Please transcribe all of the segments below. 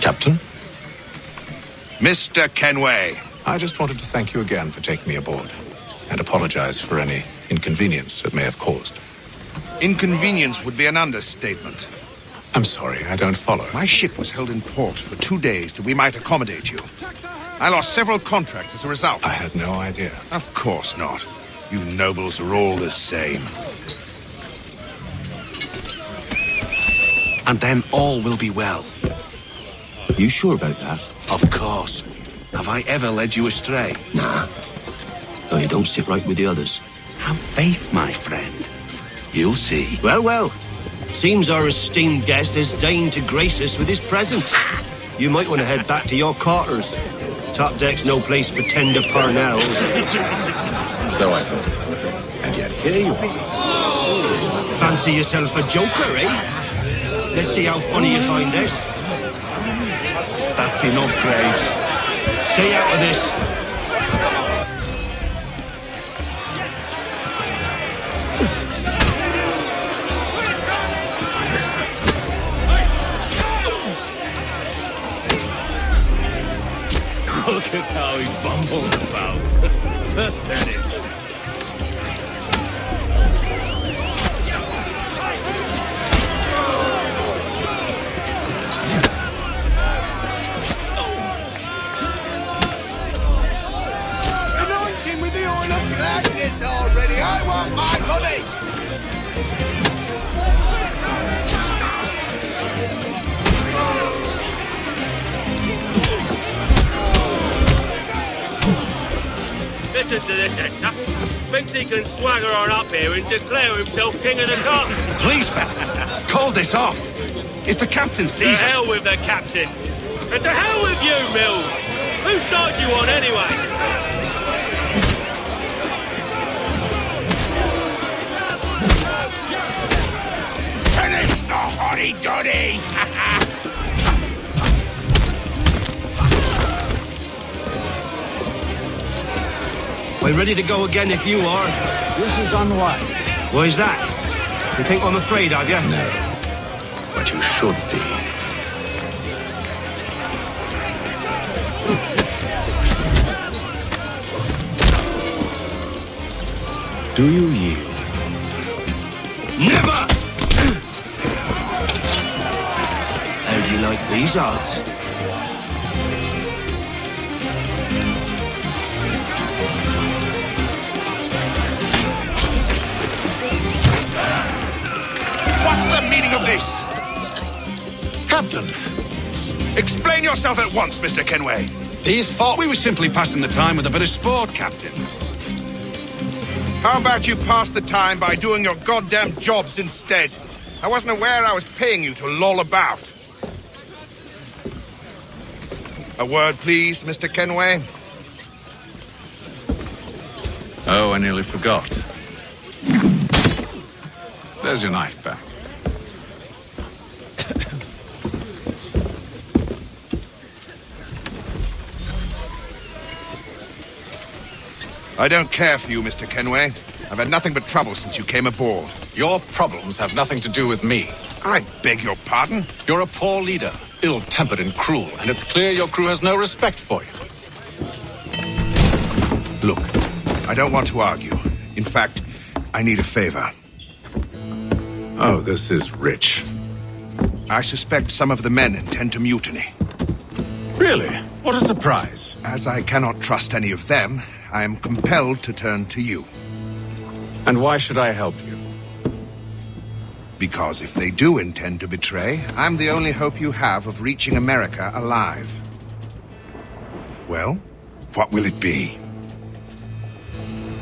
Captain? Mr. Kenway. I just wanted to thank you again for taking me aboard and apologize for any inconvenience it may have caused. Inconvenience would be an understatement. I'm sorry, I don't follow. My ship was held in port for 2 days that we might accommodate you. I lost several contracts as a result. I had no idea. Of course not. You nobles are all the same. And then all will be well. You sure about that? Of course. Have I ever led you astray? Nah. No, you don't sit right with the others. Have faith, my friend. You'll see. Well, well. Seems our esteemed guest has deigned to grace us with his presence. You might want to head back to your quarters. Top deck's no place for tender parnells. So I thought. And yet here you are. Fancy yourself a joker, eh? Let's see how funny you find this. That's enough, Graves. Stay out of this. Look at how he bumbles about. Pathetic. Already, I want my money! Listen to this, Hector. Thinks he can swagger on up here and declare himself king of the castle. Please, fellas, call this off. If the captain To sees hell us... with the captain. And to hell with you, Mills. Whose side you on, anyway? Finish the hotty-dotty! We're ready to go again if you are. This is unwise. Why's that? You think I'm afraid of you? No. But you should be. Do you yield? Never! How do you like these odds? What's the meaning of this? Captain! Explain yourself at once, Mr. Kenway. These thought we were simply passing the time with a bit of sport, Captain. How about you pass the time by doing your goddamn jobs instead? I wasn't aware I was paying you to loll about. A word, please, Mr. Kenway. Oh, I nearly forgot. There's your knife back. I don't care for you, Mr. Kenway. I've had nothing but trouble since you came aboard. Your problems have nothing to do with me. I beg your pardon? You're a poor leader, ill-tempered and cruel, and it's clear your crew has no respect for you. Look, I don't want to argue. In fact, I need a favor. Oh, this is rich. I suspect some of the men intend to mutiny. Really? What a surprise. As I cannot trust any of them, I am compelled to turn to you. And why should I help you? Because if they do intend to betray, I'm the only hope you have of reaching America alive. Well, what will it be?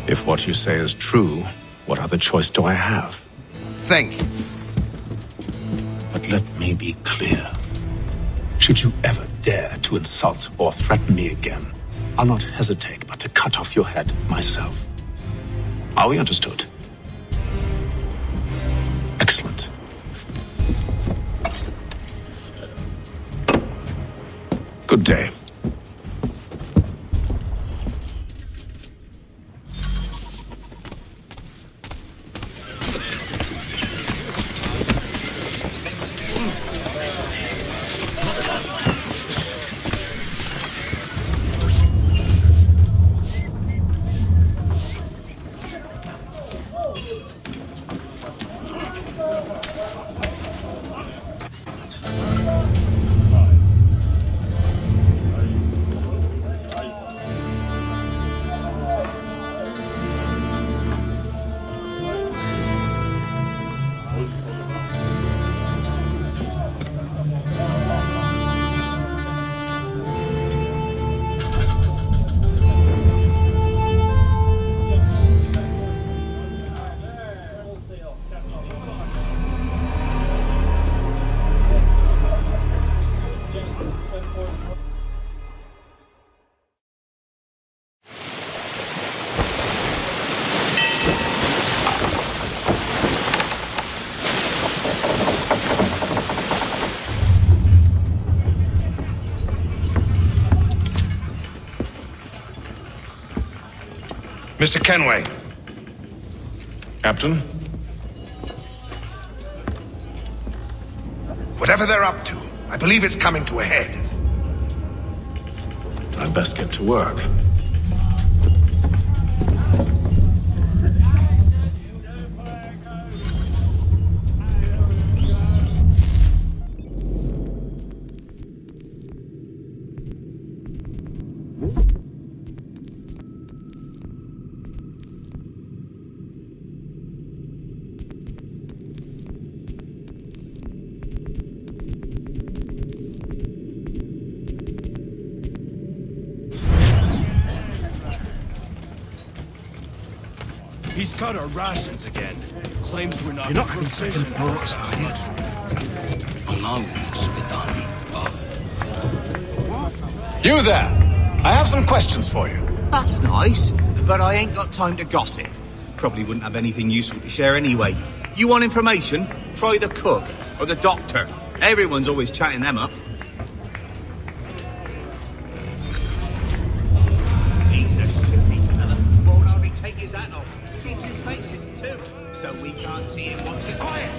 If what you say is true, what other choice do I have? Think. But let me be clear. Should you ever dare to insult or threaten me again, I'll not hesitate but to cut off your head myself. Are we understood? Excellent. Good day. Mr. Kenway. Captain? Whatever they're up to, I believe it's coming to a head. I'd best get to work. He's cut our rations again. Claims we're not. You're not having second thoughts, are you? I'm not gonna spit on you. You there! I have some questions for you. That's nice, but I ain't got time to gossip. Probably wouldn't have anything useful to share anyway. You want information? Try the cook or the doctor. Everyone's always chatting them up. He's a silly fella. Won't hardly take his hat off. Keeps his face in too, so we can't see him watch it. Quiet!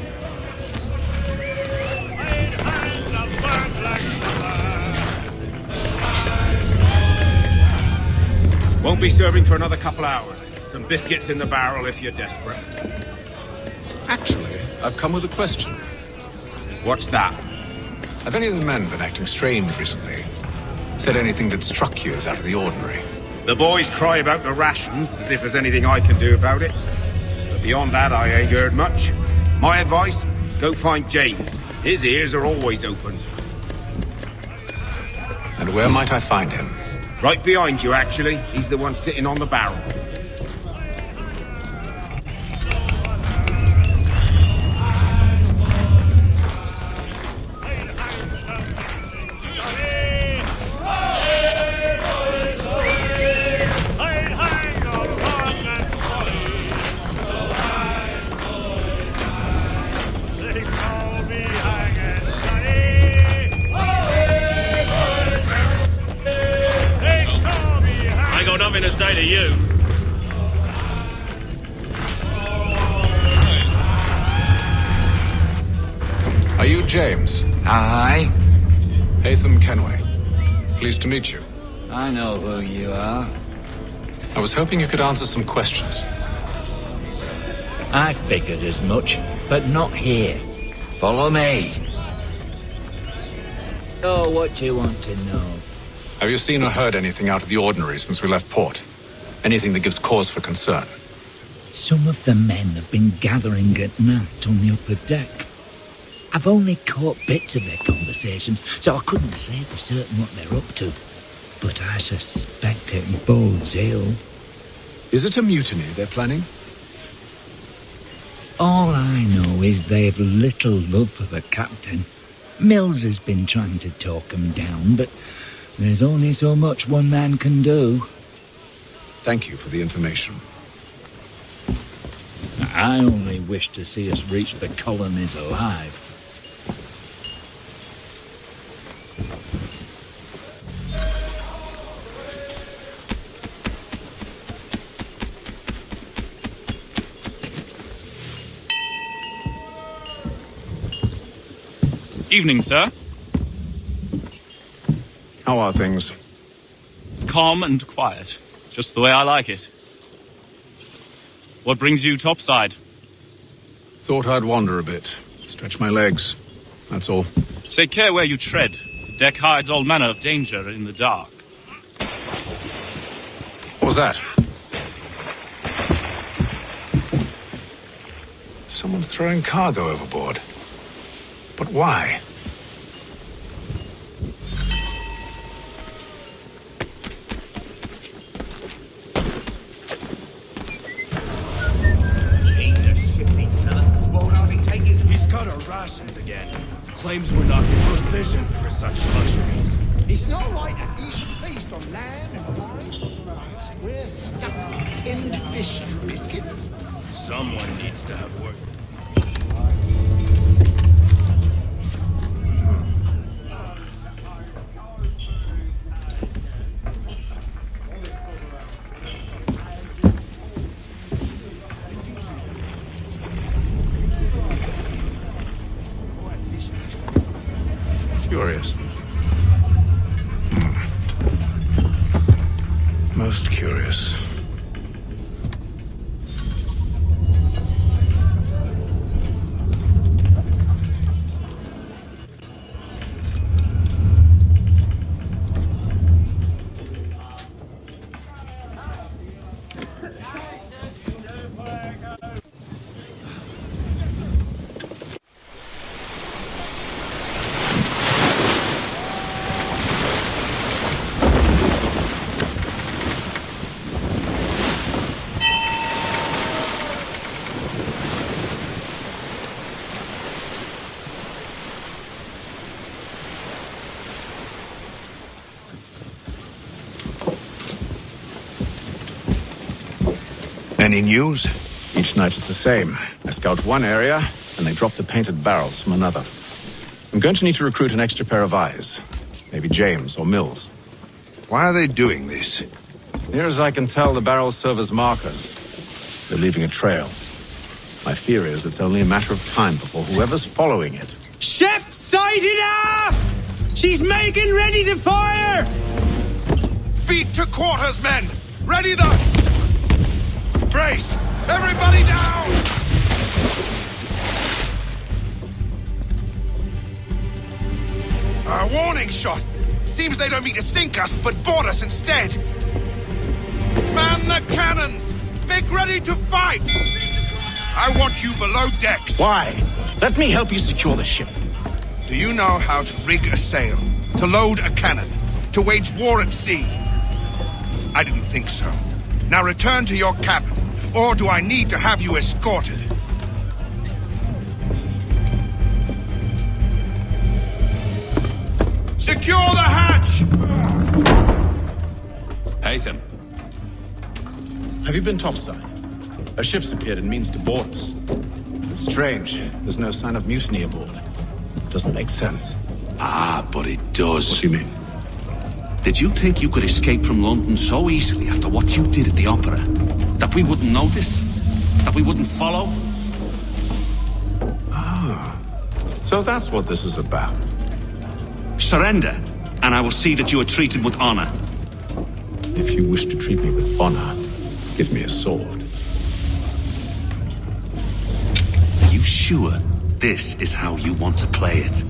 Won't be serving for another couple hours. Some biscuits in the barrel if you're desperate. Actually, I've come with a question. What's that? Have any of the men been acting strange recently? Said anything that struck you as out of the ordinary? The boys cry about the rations, as if there's anything I can do about it. But beyond that, I ain't heard much. My advice, go find James. His ears are always open. And where might I find him? Right behind you, actually. He's the one sitting on the barrel. Nothing to say to you. Are you James? Aye, Haytham Kenway. Pleased to meet you. I know who you are. I was hoping you could answer some questions. I figured as much, but not here. Follow me. Oh, what do you want to know? Have you seen or heard anything out of the ordinary since we left port? Anything that gives cause for concern? Some of the men have been gathering at night on the upper deck. I've only caught bits of their conversations, so I couldn't say for certain what they're up to. But I suspect it bodes ill. Is it a mutiny they're planning? All I know is they've little love for the captain. Mills has been trying to talk 'em down, but there's only so much one man can do. Thank you for the information. I only wish to see us reach the colonies alive. Evening, sir. How are things? Calm and quiet. Just the way I like it. What brings you topside? Thought I'd wander a bit. Stretch my legs. That's all. Take care where you tread. The deck hides all manner of danger in the dark. What was that? Someone's throwing cargo overboard. But why? He's cut our rations again. Claims we're not provisioned for such luxuries. It's not right that you should feast on lamb and wine. We're stuffed with tinned fish and biscuits. Someone needs to have work. Curious. Most curious. Any news? Each night it's the same. I scout one area, and they drop the painted barrels from another. I'm going to need to recruit an extra pair of eyes. Maybe James or Mills. Why are they doing this? Near as I can tell, the barrels serve as markers. They're leaving a trail. My fear is it's only a matter of time before whoever's following it. Ship sighted aft! She's making ready to fire! Beat to quarters, men! Ready the... Brace! Everybody down! A warning shot! Seems they don't mean to sink us, but board us instead! Man the cannons! Make ready to fight! I want you below decks! Why? Let me help you secure the ship. Do you know how to rig a sail? To load a cannon? To wage war at sea? I didn't think so. Now return to your cabin, or do I need to have you escorted? Secure the hatch! Haytham. Have you been topside? A ship's appeared and means to board us. It's strange. There's no sign of mutiny aboard. Doesn't make sense. Ah, but it does. What do you mean? Did you think you could escape from London so easily after what you did at the opera? That we wouldn't notice? That we wouldn't follow? Ah. So that's what this is about. Surrender, and I will see that you are treated with honor. If you wish to treat me with honor, give me a sword. Are you sure this is how you want to play it?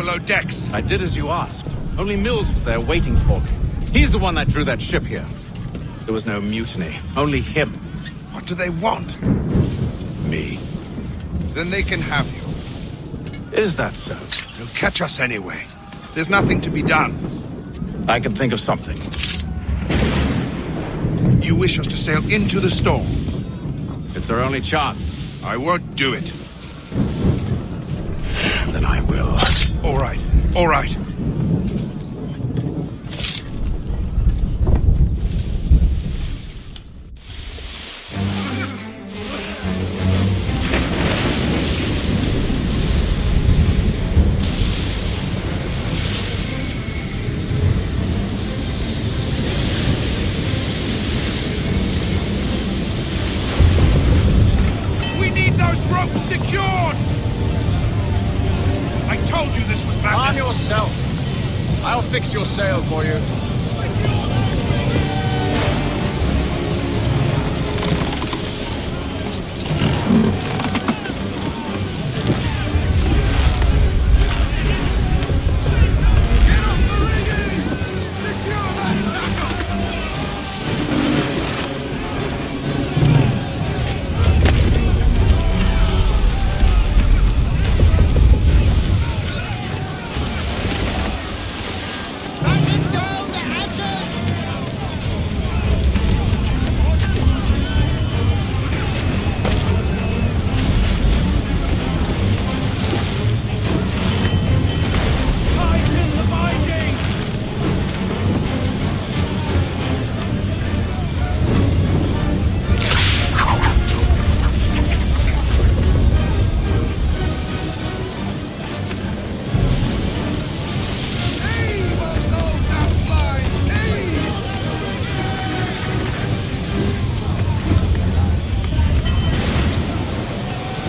below decks. I did as you asked. Only Mills was there waiting for me. He's the one that drew that ship here. There was no mutiny, only him. What do they want? Me. Then they can have you. Is that so? They'll catch us anyway. There's nothing to be done. I can think of something. You wish us to sail into the storm? It's our only chance. I won't do it. Then I will. All right, all right. We need those ropes secured! I told you this was madness. Arm yourself. I'll fix your sail for you.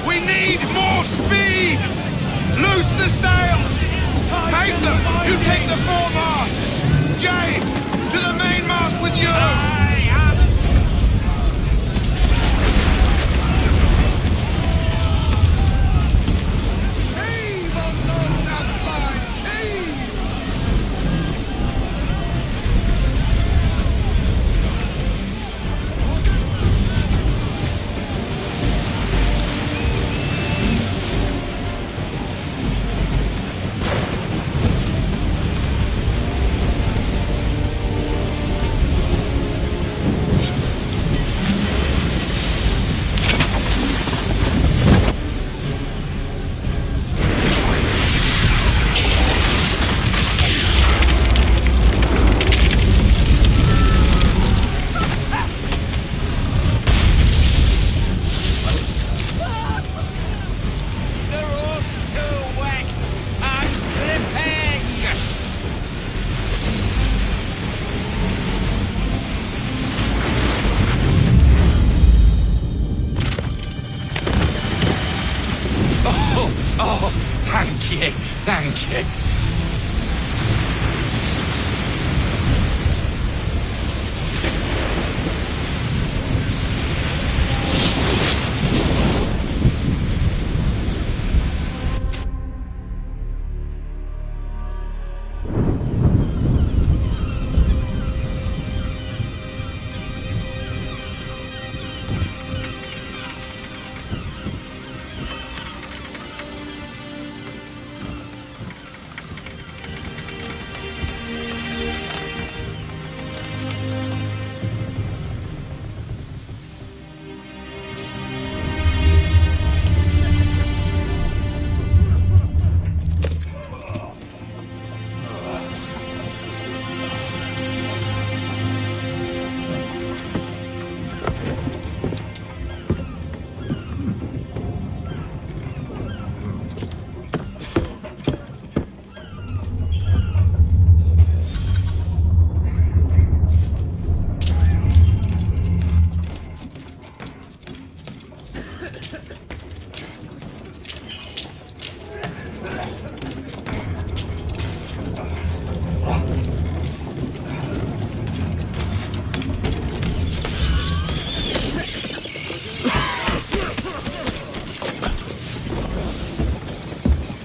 We need more speed! Loose the sails! Paint them! You take the foremast! James, to the mainmast with you! Heave on those outline! Heave! Oh, thank you, thank you.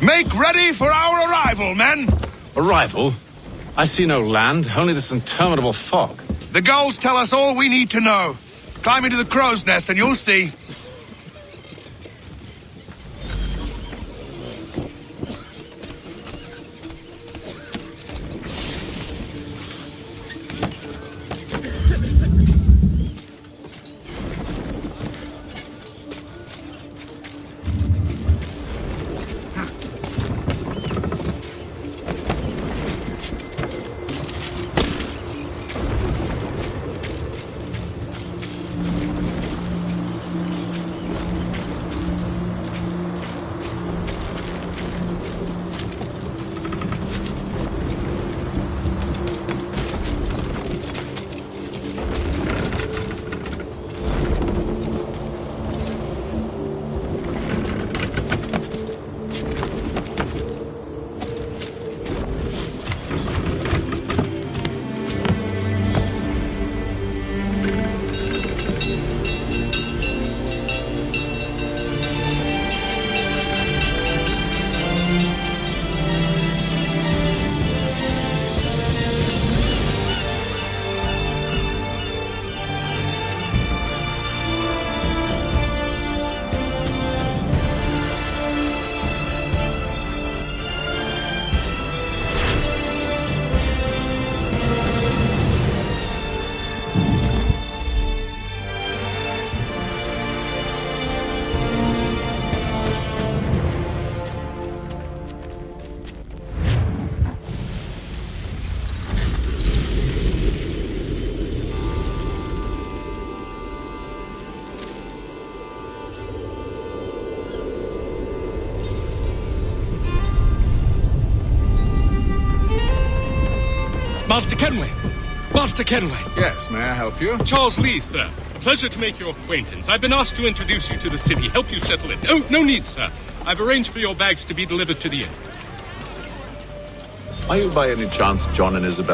Make ready for our arrival! arrival, men! Arrival? I see no land, only this interminable fog. The gulls tell us all we need to know. Climb into the crow's nest and you'll see. Master Kenway! Master Kenway! Yes, may I help you? Charles Lee, sir. A pleasure to make your acquaintance. I've been asked to introduce you to the city, help you settle in. Oh, no need, sir. I've arranged for your bags to be delivered to the inn. Are you by any chance John and Isabel